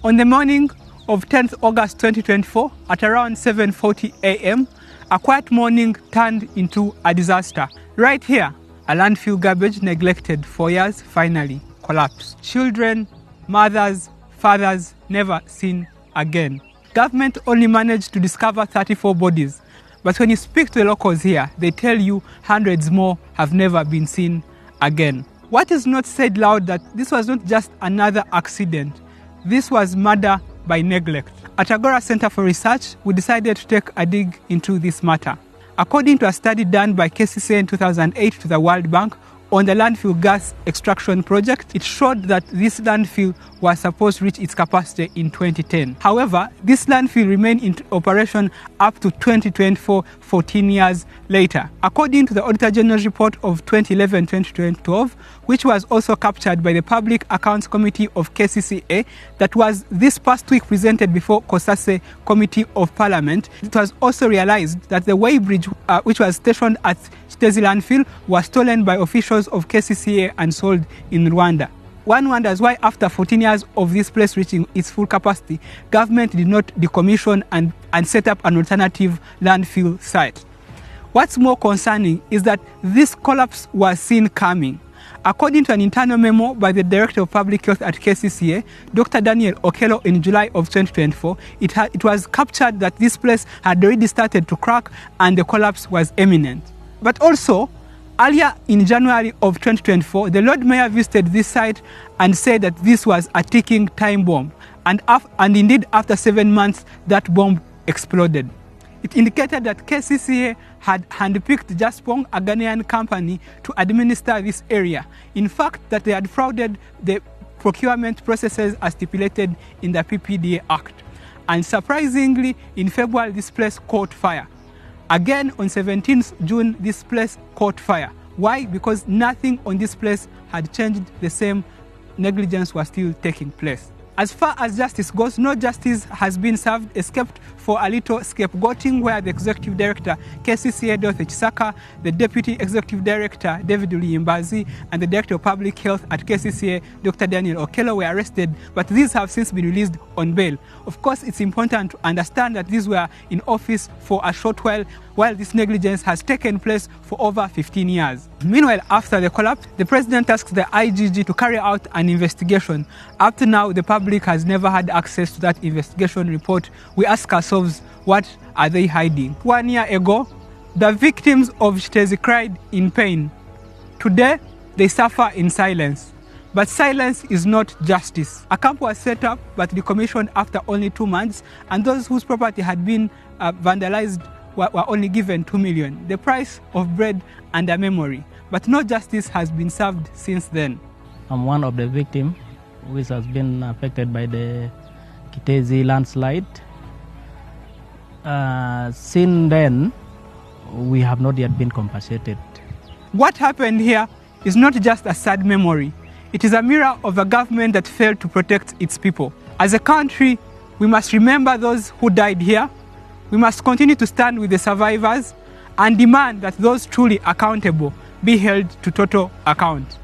On the morning of 10th August 2024, at around 7:40 a.m., a quiet morning turned into a disaster. Right here, a landfill garbage neglected for years finally collapsed. Children, mothers, fathers never seen again. Government only managed to discover 34 bodies, but when you speak to the locals here, they tell you hundreds more have never been seen again. What is not said loud that this was not just another accident. This was murder by neglect. At Agora Center for Research, we decided to take a dig into this matter. According to a study done by Kiteezi in 2008 to the World Bank on the landfill gas extraction project, it showed that this landfill was supposed to reach its capacity in 2010. However, this landfill remained in operation up to 2024, 14 years later. According to the Auditor General's report of 2011-2012, which was also captured by the Public Accounts Committee of KCCA, that was this past week presented before COSASE Committee of Parliament, it was also realized that the weighbridge which was stationed at Kiteezi landfill was stolen by officials of KCCA and sold in Rwanda. One wonders why after 14 years of this place reaching its full capacity, government did not decommission and set up an alternative landfill site. What's more concerning is that this collapse was seen coming. According to an internal memo by the Director of Public Health at KCCA, Dr. Daniel Okello, in July of 2024, it was captured that this place had already started to crack and the collapse was imminent. But also, earlier in January of 2024, the Lord Mayor visited this site and said that this was a ticking time bomb. And indeed, after 7 months, that bomb exploded. It indicated that KCCA had handpicked Jaspong, a Ghanaian company, to administer this area. In fact, that they had frauded the procurement processes as stipulated in the PPDA Act. And surprisingly, in February, this place caught fire. Again, on 17th June, this place caught fire. Why? Because nothing on this place had changed. The same negligence was still taking place. As far as justice goes, no justice has been served except for a little scapegoating where the Executive Director, KCCA Dorothy Chisaka, the Deputy Executive Director, David Liyimbazi, and the Director of Public Health at KCCA, Dr. Daniel Okello, were arrested, but these have since been released on bail. Of course, it's important to understand that these were in office for a short while this negligence has taken place for over 15 years. Meanwhile, after the collapse, the President asked the IGG to carry out an investigation. Up to now, the public has never had access to that investigation report. We ask ourselves, what are they hiding? 1 year ago, the victims of Kiteezi cried in pain. Today, they suffer in silence. But silence is not justice. A camp was set up but decommissioned after only 2 months, and those whose property had been vandalized were only given 2 million, the price of bread and a memory. But no justice has been served since then. I'm one of the victims which has been affected by the Kiteezi landslide. Since then, we have not yet been compensated. What happened here is not just a sad memory. It is a mirror of a government that failed to protect its people. As a country, we must remember those who died here. We must continue to stand with the survivors and demand that those truly accountable be held to total account.